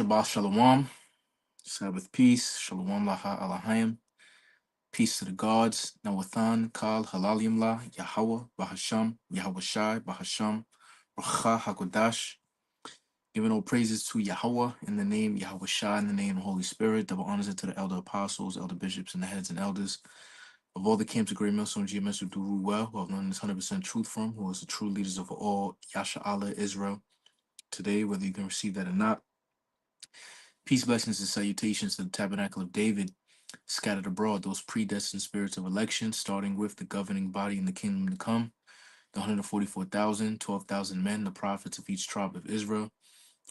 Shabbat Shalom, Sabbath peace, Shalom Laha Alahayim, peace to the gods, Nawathan, Kal, Halalim La, Yahweh, Bahasham, Yahweh Shai, Bahasham, Racha HaKodash, giving all praises to Yahweh in the name Yahweh Shai, in the name of the Holy Spirit, double honors to the elder apostles, elder bishops, and the heads and elders of all the camps of Great Millstone GMS who do rule well, who have learned this 100% truth from, who is the true leaders of all Yasha Allah Israel. Today, whether you can receive that or not, peace, blessings, and salutations to the tabernacle of David, scattered abroad, those predestined spirits of election, starting with the governing body in the kingdom to come, the 144,000, 12,000 men, the prophets of each tribe of Israel,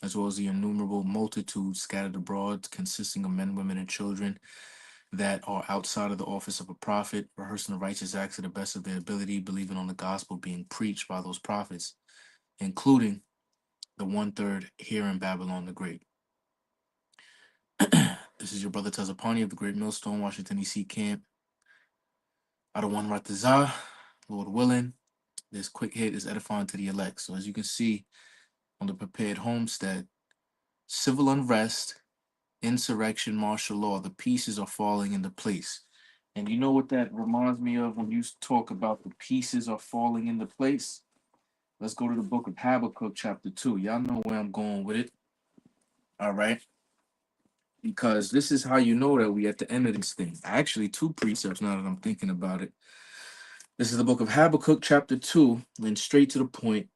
as well as the innumerable multitude scattered abroad, consisting of men, women, and children that are outside of the office of a prophet, rehearsing the righteous acts to the best of their ability, believing on the gospel being preached by those prophets, including the one-third here in Babylon the Great. This is your brother Tazapani of the Great Millstone, Washington, D.C. camp. Out of one Ratazah, Lord willing, this quick hit is edifying to the elect. So as you can see on the prepared homestead, civil unrest, insurrection, martial law, the pieces are falling into place. And you know what that reminds me of when you talk about the pieces are falling into place? Let's go to the book of Habakkuk, chapter 2. Y'all know where I'm going with it. All right. Because this is how you know that we at the end of this thing. Actually, two precepts now that I'm thinking about it. This is the book of Habakkuk, chapter 2, and straight to the point,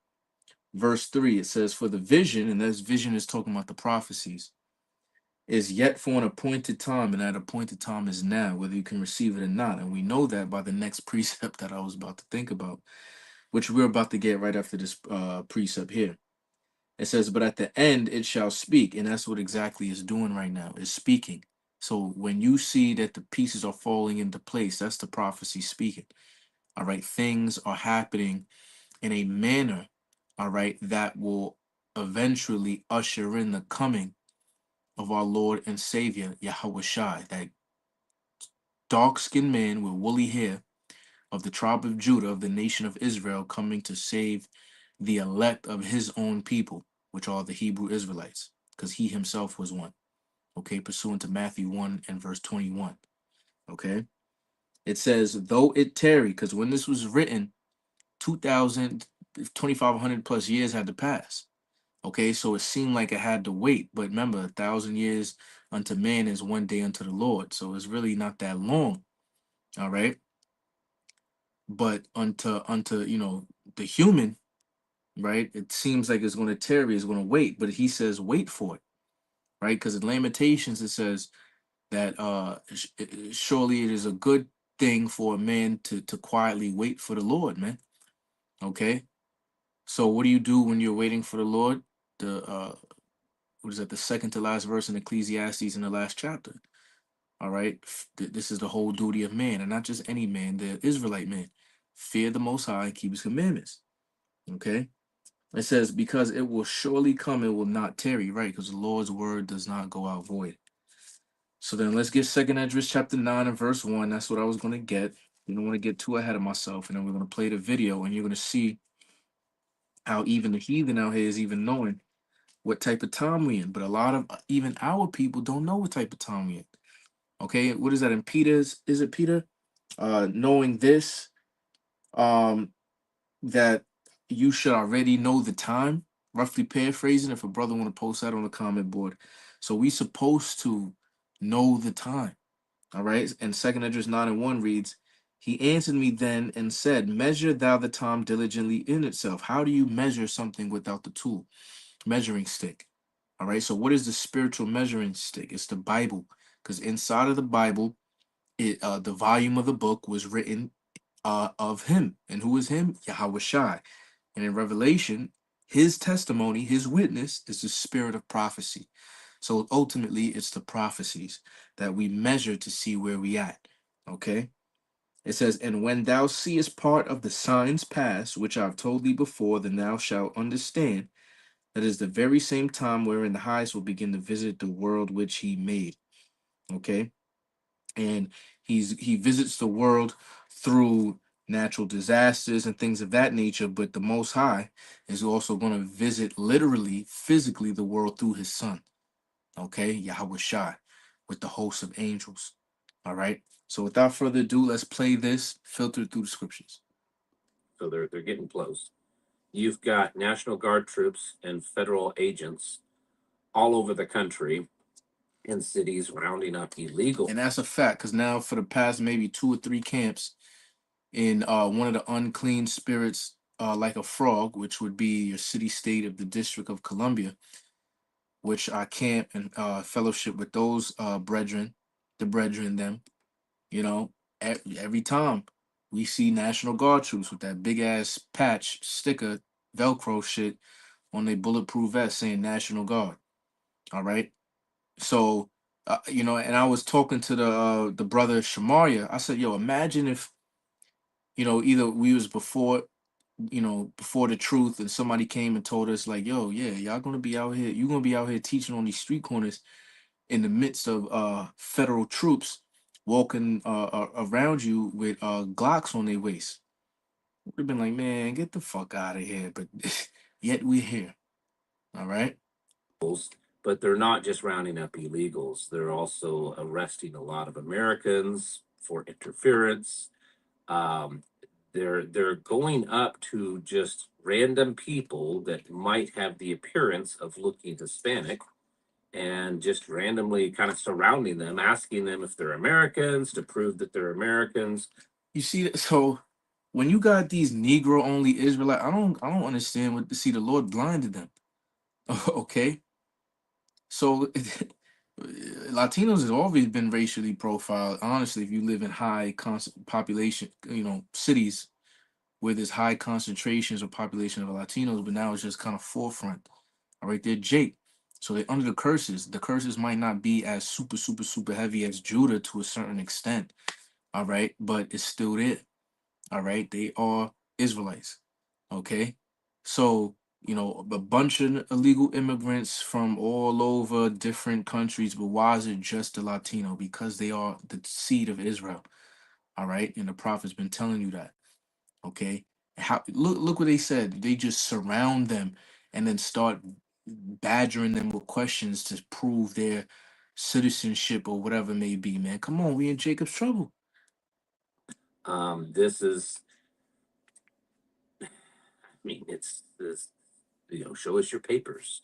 verse 3. It says, "For the vision," and this vision is talking about the prophecies, "is yet for an appointed time, and that appointed time is now, whether you can receive it or not." And we know that by the next precept that I was about to think about, which we're about to get right after this precept here. It says, "But at the end it shall speak," and that's what exactly it's doing right now, is speaking. So when you see that the pieces are falling into place, that's the prophecy speaking. All right, things are happening in a manner, all right, that will eventually usher in the coming of our Lord and Savior, Yahweh Shai, that dark-skinned man with woolly hair of the tribe of Judah, of the nation of Israel, coming to save the elect of his own people, which are the Hebrew Israelites, because he himself was one. Okay, pursuant to Matthew 1 and verse 21. Okay, it says, "Though it tarry," because when this was written, 2,000, 2,500 plus years had to pass. Okay, so it seemed like it had to wait. But remember, 1,000 years unto man is one day unto the Lord. So it's really not that long. All right. But unto the human, right? It seems like it's going to tarry, it's going to wait. But he says, wait for it, right? Because in Lamentations it says that surely it is a good thing for a man to quietly wait for the Lord, man. Okay. So what do you do when you're waiting for the Lord? The what is that? The second to last verse in Ecclesiastes in the last chapter. All right. This is the whole duty of man, and not just any man, the Israelite man. Fear the Most High and keep His commandments. Okay. It says, "Because it will surely come, it will not tarry." Right? Because the Lord's word does not go out void. So then let's get Second Esdras chapter 9 and verse 1. That's what I was going to get. You don't want to get too ahead of myself, and then we're going to play the video, and you're going to see how even the heathen out here is even knowing what type of time we in. But a lot of even our people don't know what type of time we in. Okay, what is that in Peter's? Is it Peter? Knowing this, that you should already know the time, roughly paraphrasing, if a brother want to post that on the comment board. So we supposed to know the time. All right. And Second Esdras 9 and 1 reads, "He answered me then and said, Measure thou the time diligently in itself." How do you measure something without the tool? Measuring stick. All right. So what is the spiritual measuring stick? It's the Bible. Because inside of the Bible, the volume of the book was written of him. And who is him? Yahweh Shai. And in Revelation, his testimony, his witness is the spirit of prophecy. So ultimately, it's the prophecies that we measure to see where we at. Okay. It says, "And when thou seest part of the signs pass, which I've told thee before, then thou shalt understand that is the very same time wherein the highest will begin to visit the world which he made." Okay. And he visits the world through natural disasters and things of that nature, but the Most High is also going to visit literally, physically, the world through his son. Okay, Yahweh Shai, with the host of angels. All right. So without further ado, let's play this filtered through the scriptures. So they're getting close. You've got National Guard troops and federal agents all over the country in cities rounding up illegal. And that's a fact, because now for the past maybe 2 or 3 camps in one of the unclean spirits, like a frog, which would be your city state of the District of Columbia, which I camp and fellowship with those brethren, the brethren, them, you know, every time we see National Guard troops with that big ass patch sticker, Velcro shit on their bulletproof vest saying National Guard. All right. So, and I was talking to the brother Shamaria. I said, yo, imagine if, either we was before, before the truth and somebody came and told us like, yo, yeah, y'all gonna be out here, you gonna be out here teaching on these street corners in the midst of federal troops walking around you with Glocks on their waist. We've been like, man, get the fuck out of here. But yet we're here. All right. But they're not just rounding up illegals. They're also arresting a lot of Americans for interference. Um, they're going up to just random people that might have the appearance of looking Hispanic and just randomly kind of surrounding them, asking them if they're Americans to prove that they're Americans. You see, so when you got these Negro only Israelite, I don't understand what. See, the Lord blinded them. Okay, so Latinos has always been racially profiled. Honestly, if you live in high population, cities where there's high concentrations of population of Latinos, but now it's just kind of forefront. All right, they're Jake. So they're under the curses. The curses might not be as super, super, super heavy as Judah to a certain extent. All right, but it's still there. All right, they are Israelites. Okay, so a bunch of illegal immigrants from all over different countries, but why is it just the Latino? Because they are the seed of Israel. All right, and the prophet's been telling you that. Okay, how look what they said. They just surround them and then start badgering them with questions to prove their citizenship or whatever it may be. Man, come on, we in Jacob's trouble. This is, I mean, it's this, show us your papers.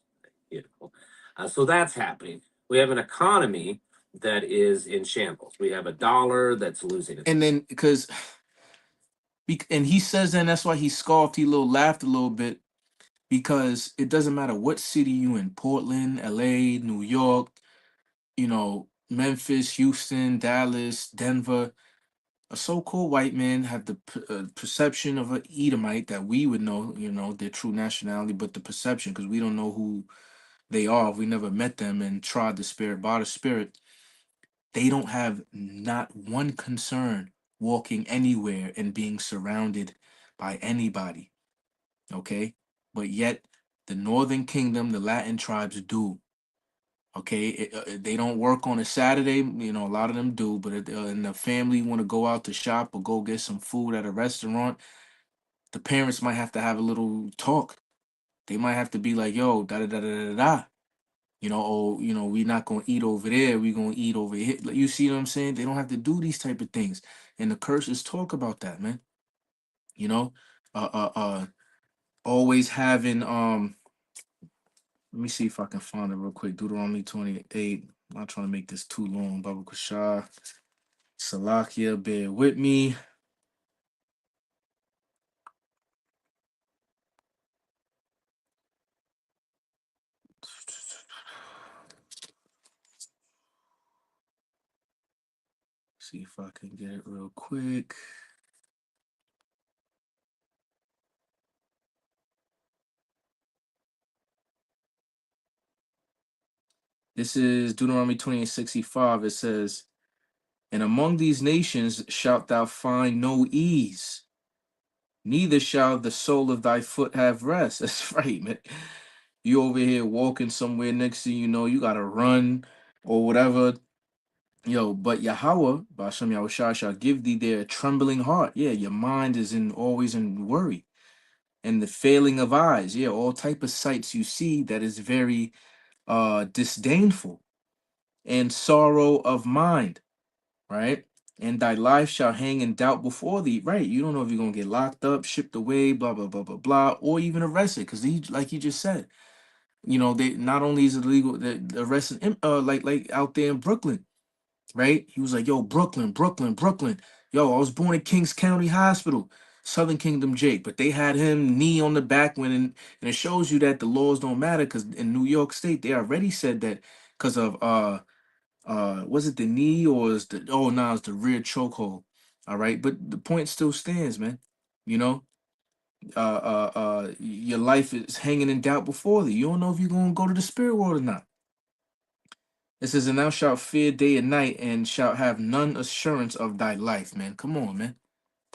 So that's happening. We have an economy that is in shambles. We have a dollar that's losing its. And then and he says then that's why he scoffed, laughed a little bit, because it doesn't matter what city you in, Portland, LA, New York, Memphis, Houston, Dallas, Denver. A so-called white man have the perception of an Edomite that we would know, their true nationality, but the perception, because we don't know who they are. We never met them and tried the spirit by the spirit. They don't have not one concern walking anywhere and being surrounded by anybody. Okay, but yet the Northern Kingdom, the Latin tribes do. Okay, they don't work on a Saturday. A lot of them do, but and the family want to go out to shop or go get some food at a restaurant. The parents might have to have a little talk. They might have to be like, "Yo, da da da da da da." We're not gonna eat over there. We're gonna eat over here. Like, you see what I'm saying? They don't have to do these type of things, and the curses talk about that, man. You know, uh, uh, uh, always having Let me see if I can find it real quick. Deuteronomy 28. I'm not trying to make this too long. Baba Kushah, Salakia, bear with me. See if I can get it real quick. This is Deuteronomy 28:65. It says, "And among these nations shalt thou find no ease, neither shall the sole of thy foot have rest." That's right, man. You over here walking somewhere, next thing you know, you gotta run or whatever. Yo, but Yahweh, Bashem Yahushua, shall give thee their trembling heart. Yeah, your mind is always in worry. And the failing of eyes. Yeah, all type of sights you see that is very disdainful. and sorrow of mind, right? And thy life shall hang in doubt before thee, right? You don't know if you're gonna get locked up, shipped away, blah blah blah blah blah, or even arrested, because he, like you just said, they not only is it illegal, the arresting, like out there in Brooklyn, right? He was like, "Yo, Brooklyn, Brooklyn, Brooklyn. Yo, I was born in Kings County Hospital, Southern Kingdom Jake." But they had him knee on the back and it shows you that the laws don't matter because in New York State they already said that because of was it the knee or is the oh no, it's the rear chokehold. All right, but the point still stands, man. You know, your life is hanging in doubt before thee. You don't know if you're gonna go to the spirit world or not. It says, "And thou shalt fear day and night, and shalt have none assurance of thy life." Man, come on, man.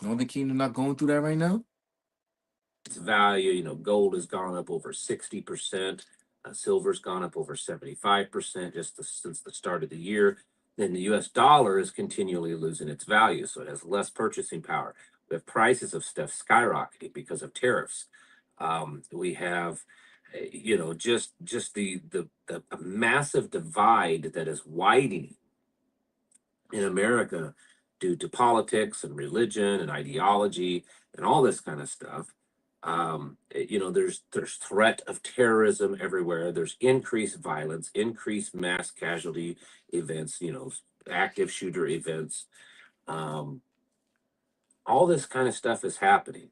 Northern Kingdom not going through that right now. Its value, gold has gone up over 60%. Silver's gone up over 75% just since the start of the year. Then the US dollar is continually losing its value, so it has less purchasing power. We have prices of stuff skyrocketing because of tariffs. We have, just the massive divide that is widening in America due to politics and religion and ideology and all this kind of stuff. There's threat of terrorism everywhere. There's increased violence, increased mass casualty events. Active shooter events. Um, all this kind of stuff is happening,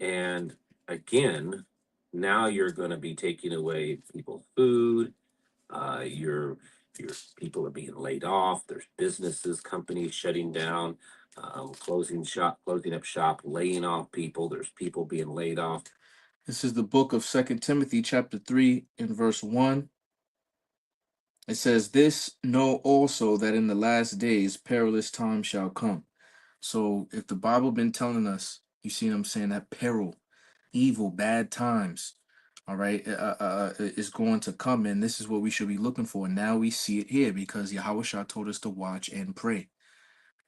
and again, now you're going to be taking away people's food. Your people are being laid off. There's businesses, companies shutting down, closing up shop, laying off people. There's people being laid off. This is the book of Second Timothy, chapter 3, in verse 1. It says, "This know also that in the last days perilous times shall come." So if the Bible been telling us, you see what I'm saying, that peril, evil, bad times, all right, is going to come, and this is what we should be looking for. Now we see it here because Yahweh Shah told us to watch and pray.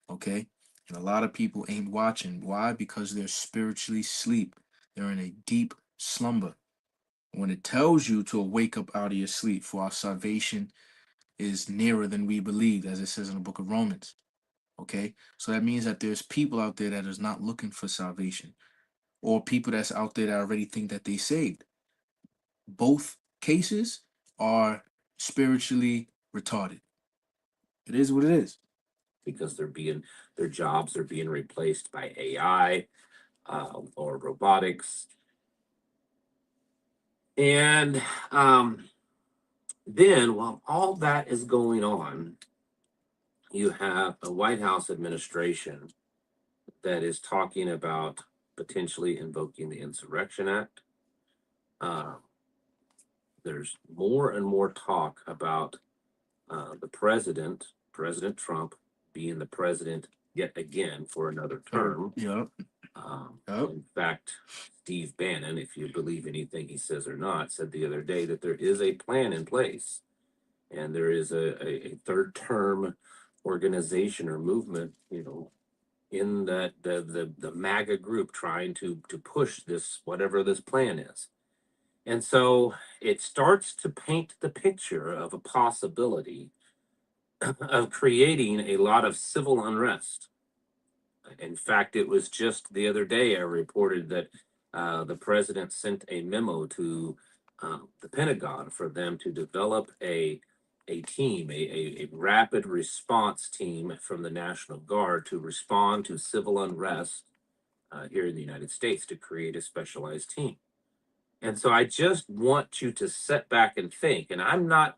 Okay. And a lot of people ain't watching. Why? Because they're spiritually asleep. They're in a deep slumber. When it tells you to wake up out of your sleep, for our salvation is nearer than we believed, as it says in the book of Romans. Okay. So that means that there's people out there that is not looking for salvation, or people that's out there that already think that they saved. Both cases are spiritually retarded. It is what it is. Because their jobs are being replaced by AI or robotics. And then, while all that is going on, you have a White House administration that is talking about potentially invoking the Insurrection Act. Uh, there's more and more talk about the President Trump, being the president yet again for another term. Yep. Yep. In fact, Steve Bannon, if you believe anything he says or not, said the other day that there is a plan in place, and there is a third term organization or movement, in that the MAGA group trying to push this, whatever this plan is. And so it starts to paint the picture of a possibility of creating a lot of civil unrest. In fact, it was just the other day I reported that the president sent a memo to the Pentagon for them to develop a team, a rapid response team from the National Guard to respond to civil unrest here in the United States, to create a specialized team. And so I just want you to sit back and think, and I'm not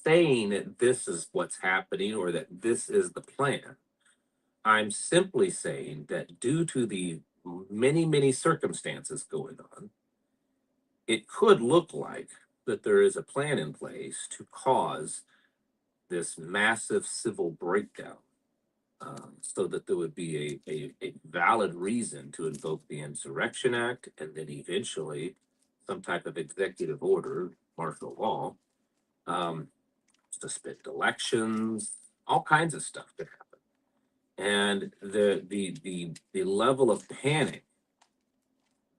saying that this is what's happening or that this is the plan. I'm simply saying that due to the many, many circumstances going on, it could look like that there is a plan in place to cause this massive civil breakdown, so that there would be a valid reason to invoke the Insurrection Act and then eventually some type of executive order, martial law, um, suspend elections, all kinds of stuff could happen. And the level of panic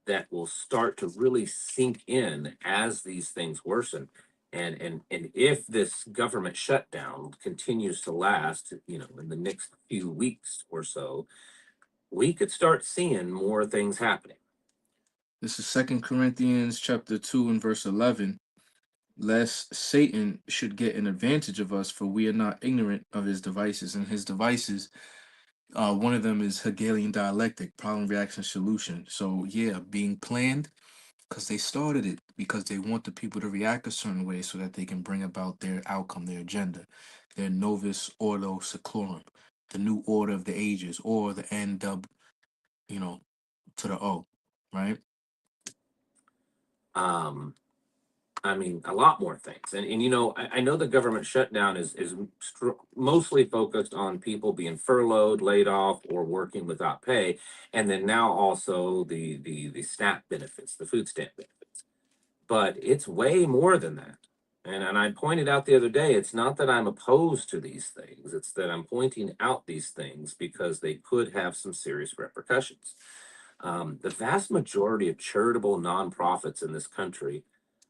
that will start to really sink in as these things worsen And if this government shutdown continues to last, in the next few weeks or so, we could start seeing more things happening. This is Second Corinthians chapter 2 and verse 11. Lest Satan should get an advantage of us, for we are not ignorant of his devices. And his devices, one of them is Hegelian dialectic, problem, reaction, solution. So yeah, being planned because they started it because they want the people to react a certain way so that they can bring about their outcome, their agenda, their novus ordo seclorum, the new order of the ages, or the N dub, you know, to the O, right? Um, I mean, a lot more things. And I know the government shutdown is mostly focused on people being furloughed, laid off, or working without pay, and then now also the SNAP benefits, the food stamp benefits. But it's way more than that. And I pointed out the other day, it's not that I'm opposed to these things, it's that I'm pointing out these things because they could have some serious repercussions. The vast majority of charitable nonprofits in this country.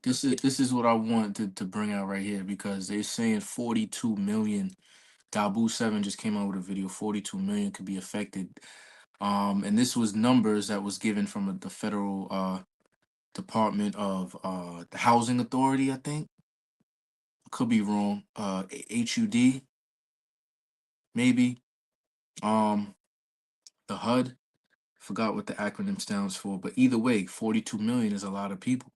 This is what I wanted to bring out right here because they're saying 42 million. Dabu 7 just came out with a video. 42 million could be affected. And this was numbers that was given from the federal Department of the Housing Authority, I think. Could be wrong. HUD, maybe. Um, the HUD. Forgot what the acronym stands for, but either way, 42 million is a lot of people.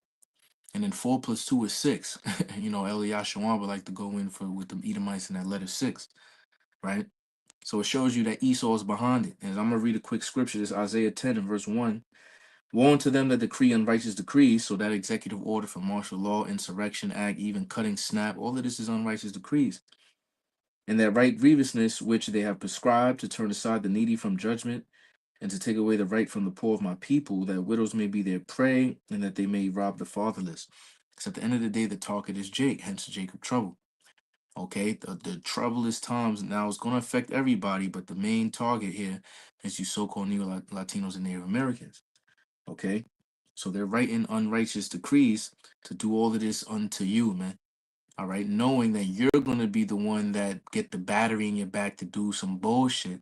And then 4 plus 2 is 6. Eliashua would like to go in for with the Edomites in that letter 6, right? So it shows you that Esau is behind it. And I'm gonna read a quick scripture. This is Isaiah 10 and verse 1. Woe unto them that decree unrighteous decrees, so that executive order for martial law, insurrection act, even cutting snap, all of this is unrighteous decrees. And that right grievousness which they have prescribed to turn aside the needy from judgment, and to take away the right from the poor of my people, that widows may be their prey, and that they may rob the fatherless. Because at the end of the day, the target is Jake, hence Jacob trouble. Okay, the troublous times now is going to affect everybody, but the main target here is you so-called Neo Latinos and Native Americans. Okay, so they're writing unrighteous decrees to do all of this unto you, man. All right, knowing that you're going to be the one that get the battery in your back to do some bullshit,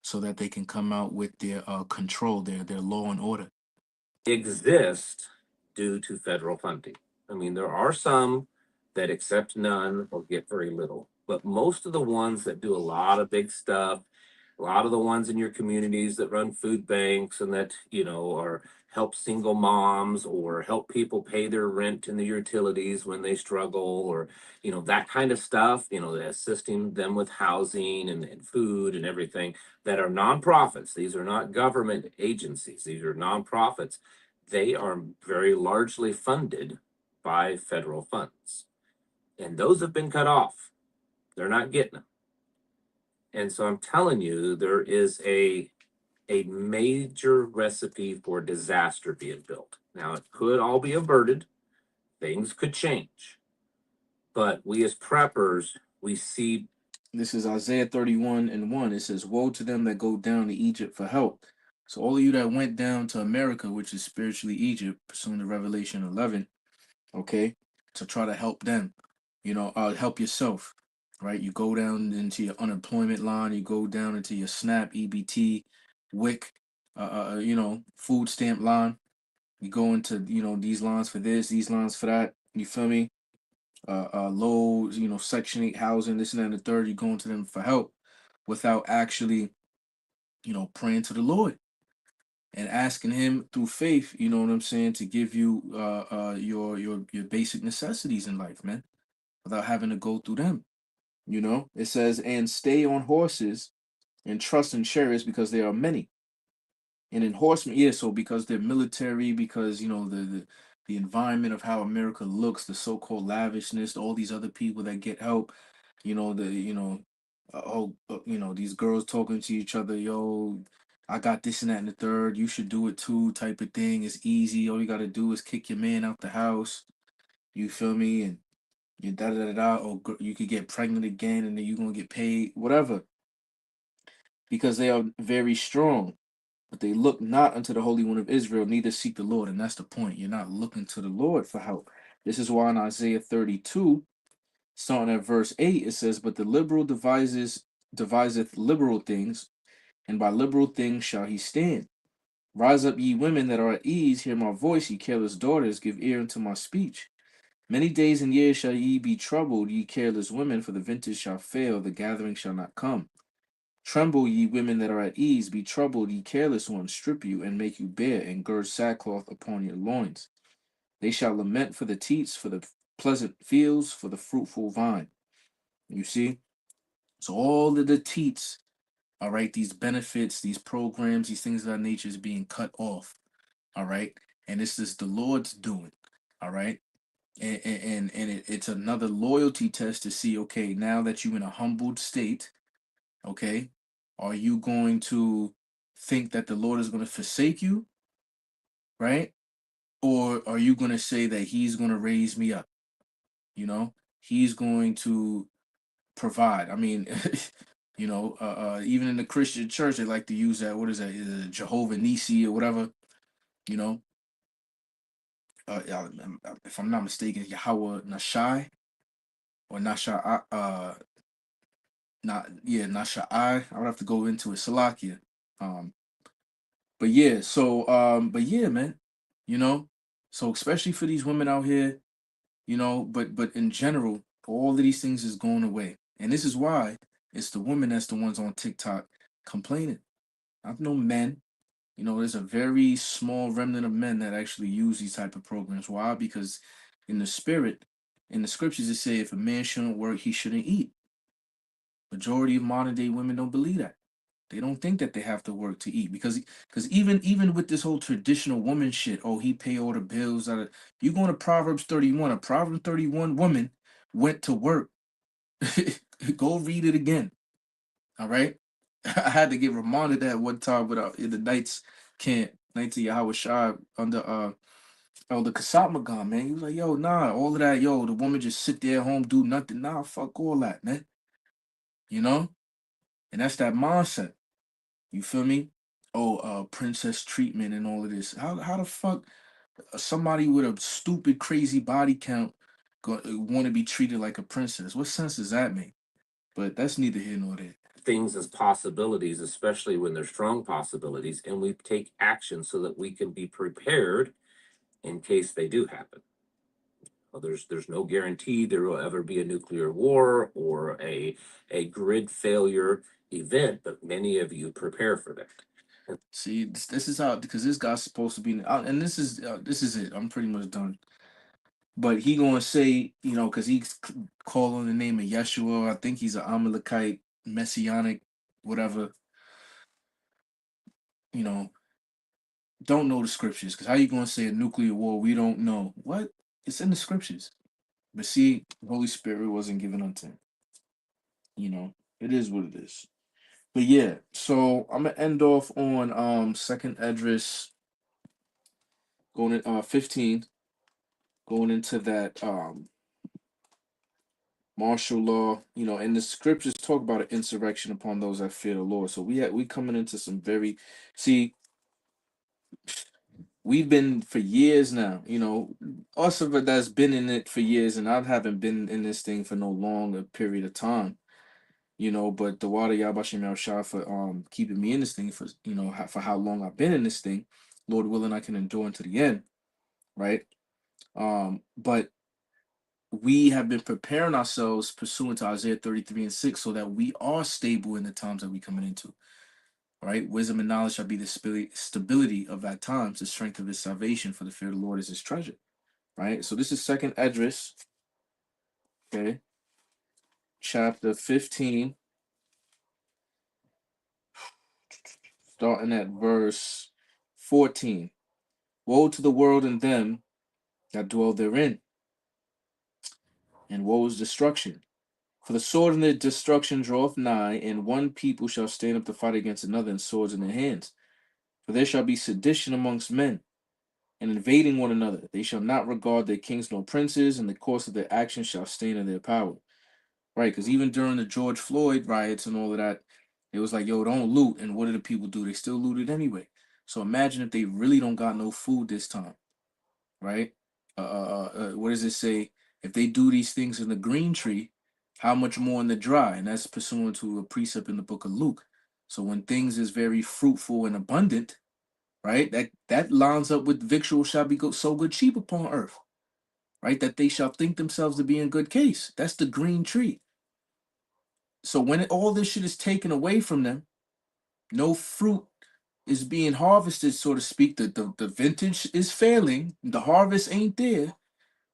so that they can come out with their control, their law and order. Exist due to federal funding. I mean, there are some that accept none or get very little, but most of the ones that do a lot of big stuff, a lot of the ones in your communities that run food banks and that, are help single moms or help people pay their rent and the utilities when they struggle, or, that kind of stuff, assisting them with housing and food and everything, that are nonprofits. These are not government agencies, these are nonprofits. They are very largely funded by federal funds. And those have been cut off. They're not getting them. And so I'm telling you, there is a major recipe for disaster being built. Now, it could all be averted, things could change, but we as preppers, we see. This is Isaiah 31 and 1. It says, woe to them that go down to Egypt for help. So all of you that went down to America, which is spiritually Egypt, pursuing the Revelation 11, okay, to try to help them, help yourself, right? You go down into your unemployment line, you go down into your SNAP, EBT, WIC, food stamp line. You go into, these lines for this, these lines for that. You feel me? Low, Section 8 housing, this and that, and the third. You going to them for help without actually, praying to the Lord and asking Him through faith. You know what I'm saying, to give you your basic necessities in life, man, without having to go through them. It says, and stay on horses and trust in chariots because there are many. And enforcement, yeah, so because they're military, because the environment of how America looks, the so-called lavishness, all these other people that get help, these girls talking to each other, yo, I got this and that and the third, you should do it too, type of thing. It's easy. All you gotta do is kick your man out the house. You feel me? And you da da da da, or you could get pregnant again, and then you're gonna get paid, whatever, because they are very strong. But they look not unto the Holy One of Israel, neither seek the Lord. And that's the point. You're not looking to the Lord for help. This is why in Isaiah 32, starting at verse 8, it says, "But the liberal deviseth liberal things, and by liberal things shall he stand. Rise up, ye women that are at ease, hear my voice, ye careless daughters, give ear unto my speech. Many days and years shall ye be troubled, ye careless women, for the vintage shall fail, the gathering shall not come. Tremble, ye women that are at ease, be troubled, ye careless ones, strip you, and make you bare, and gird sackcloth upon your loins. They shall lament for the teats, for the pleasant fields, for the fruitful vine." You see? So all of the teats, all right, these benefits, these programs, these things of that nature is being cut off. All right. And this is the Lord's doing. All right. It's another loyalty test to see, okay, now that you're in a humbled state, okay, are you going to think that the Lord is going to forsake you, right? Or are you going to say that he's going to raise me up? You know, he's going to provide. I mean, even in the Christian church, they like to use that. What is that? Is it Jehovah Nisi or whatever? You know, if I'm not mistaken, Yahweh Nashai or Nasha, not yeah, Nashai. I would have to go into it. Salakia. Um, but yeah, man, you know, so especially for these women out here, but in general, all of these things is going away, and this is why it's the women that's the ones on TikTok complaining. I've known men. There's a very small remnant of men that actually use these type of programs. Why? Because in the spirit, in the scriptures, it say if a man shouldn't work, he shouldn't eat. Majority of modern day women don't believe that. They don't think that they have to work to eat because even with this whole traditional woman shit, oh, he pay all the bills. You go to Proverbs 31. A Proverbs 31 woman went to work. Go read it again. All right. I had to get reminded that one time in the Knights camp, 19 Yahweh Shai under Elder Kasatmagan, man. He was like, yo, nah, all of that, yo, the woman just sit there at home, do nothing. Nah, fuck all that, man. You know? And that's that mindset. You feel me? Oh, princess treatment and all of this. How the fuck somebody with a stupid, crazy body count want to be treated like a princess? What sense does that make? But that's neither here nor there. Things as possibilities, especially when they're strong possibilities, and we take action so that we can be prepared in case they do happen. Well, there's no guarantee there will ever be a nuclear war or a grid failure event, but many of you prepare for that. See, this is how because this guy's supposed to be, and this is it. I'm pretty much done. But he gonna say, because he's calling the name of Yeshua. I think he's an Amalekite, messianic, whatever. You know, don't know the scriptures. Because how you gonna say a nuclear war? We don't know what it's in the scriptures. But see, the Holy Spirit wasn't given unto him. It is what it is. But yeah, so I'm gonna end off on second address going in 15, going into that martial law, and the scriptures talk about an insurrection upon those that fear the Lord. So we coming into some very see, we've been for years now, us of it that's been in it for years, and I haven't been in this thing for no longer period of time, but the water Yabashim Shah for keeping me in this thing for for how long I've been in this thing. Lord willing, I can endure into the end, right? But we have been preparing ourselves pursuant to Isaiah 33 and 6 so that we are stable in the times that we're coming into. Right? Wisdom and knowledge shall be the stability of that times, the strength of his salvation, for the fear of the Lord is his treasure. Right? So this is second address, okay, chapter 15, starting at verse 14. Woe to the world and them that dwell therein, and woe is destruction. For the sword and the destruction draweth nigh, and one people shall stand up to fight against another, and swords in their hands. For there shall be sedition amongst men, and invading one another. They shall not regard their kings nor princes, and the course of their actions shall stand in their power. Right? Because even during the George Floyd riots and all of that, it was like, yo, don't loot. And what do the people do? They still looted anyway. So imagine if they really don't got no food this time, right? What does it say? If they do these things in the green tree, how much more in the dry? And that's pursuant to a precept in the book of Luke. So when things is very fruitful and abundant, right? That lines up with victual shall be so good cheap upon earth, right? That they shall think themselves to be in good case. That's the green tree. So when all this shit is taken away from them, no fruit is being harvested, so to speak. The vintage is failing. The harvest ain't there.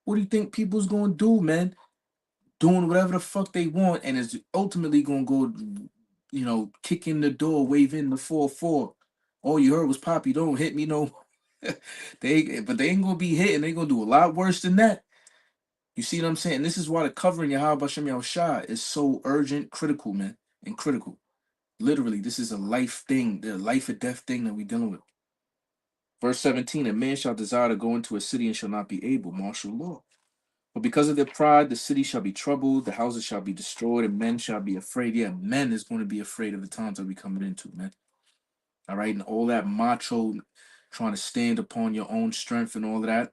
What do you think people's gonna do, man? Doing whatever the fuck they want, and is ultimately gonna go, kick in the door, wave in the 4-4. All you heard was Poppy, don't hit me no. But they ain't gonna be hitting. They gonna do a lot worse than that. You see what I'm saying? This is why the covering Yahweh Bashem Yahushua is so urgent, critical, man, and critical. Literally, this is a life thing, the life or death thing that we dealing with. Verse 17, a man shall desire to go into a city and shall not be able, martial law. But because of their pride, the city shall be troubled, the houses shall be destroyed, and men shall be afraid. Yeah, men is going to be afraid of the times that we coming into, man. All right, and all that macho trying to stand upon your own strength and all of that.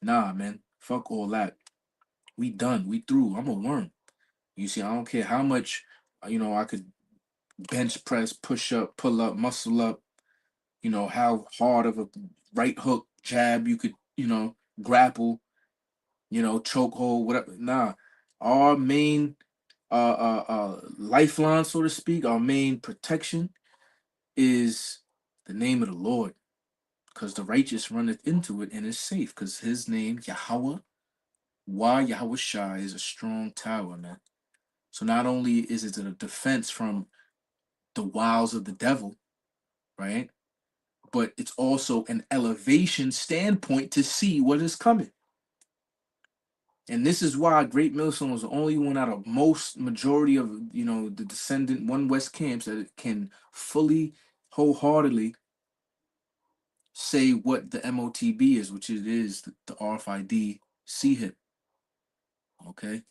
Nah, man, fuck all that. We done. We through. I'm a worm. You see, I don't care how much, I could bench press, push up, pull up, muscle up. How hard of a right hook, jab you could, grapple, chokehold, whatever. Nah, our main lifeline, so to speak, our main protection is the name of the Lord, because the righteous runneth into it and is safe, because his name, Yahweh, Yahweh Shai, is a strong tower, man. So not only is it a defense from the wiles of the devil, right? But it's also an elevation standpoint to see what is coming. And this is why Great Millstone was the only one out of most majority of the descendant One West camps that can fully, wholeheartedly say what the MOTB is, which it is the RFID C hip. Okay,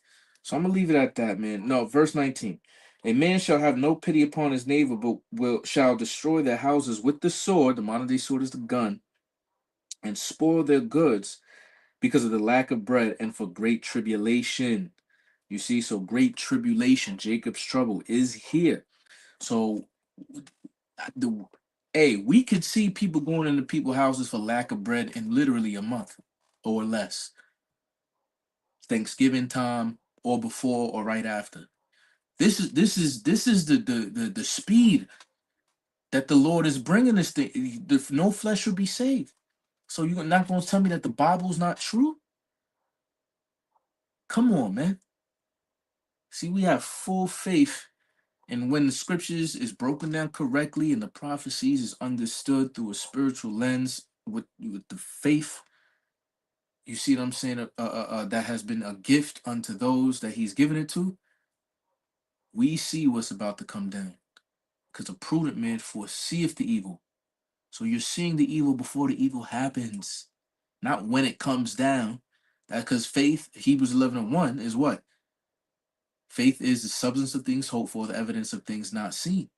so I'm gonna leave it at that, man. No, verse 19. A man shall have no pity upon his neighbor, but shall destroy their houses with the sword. The modern day sword is the gun, and spoil their goods because of the lack of bread and for great tribulation. You see, so great tribulation, Jacob's trouble is here. So the we could see people going into people's houses for lack of bread in literally a month or less. Thanksgiving time or before or right after. This is the speed that the Lord is bringing this thing. No flesh will be saved. So you're not going to tell me that the Bible's not true? Come on, man. See, we have full faith, and when the scriptures is broken down correctly and the prophecies is understood through a spiritual lens with the faith, you see what I'm saying? That has been a gift unto those that He's given it to. We see what's about to come down, because a prudent man foreseeth the evil. So you're seeing the evil before the evil happens, not when it comes down. That because faith, Hebrews 11:1, is what? Faith is the substance of things hoped for, the evidence of things not seen.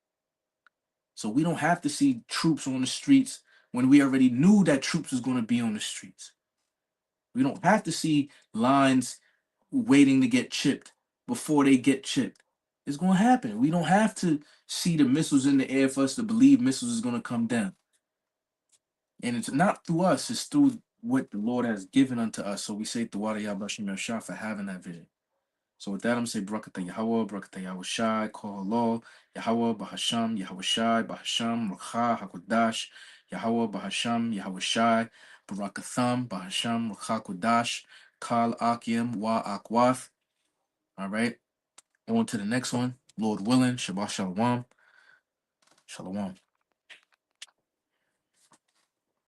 So we don't have to see troops on the streets when we already knew that troops was going to be on the streets. We don't have to see lines waiting to get chipped before they get chipped. It's going to happen. We don't have to see the missiles in the air for us to believe missiles is going to come down. And it's not through us, it's through what the Lord has given unto us. So we say Thawada Yabashim Yashah for having that vision. So with that, I'm going to say Barakatah Yahweh, Barakatah Yahweh Shai, Call Allah, Yahweh, Bahasham, Yahweh Shai, Bahasham, Rakha, Hakodash, Yahweh, Bahasham, Yahweh Shai, Barakatham, Bahasham, Rakha Kodash, Kal Akim, Wa Akwath. All right. On to the next one. Lord willing, Shabbat Shalom. Shalom.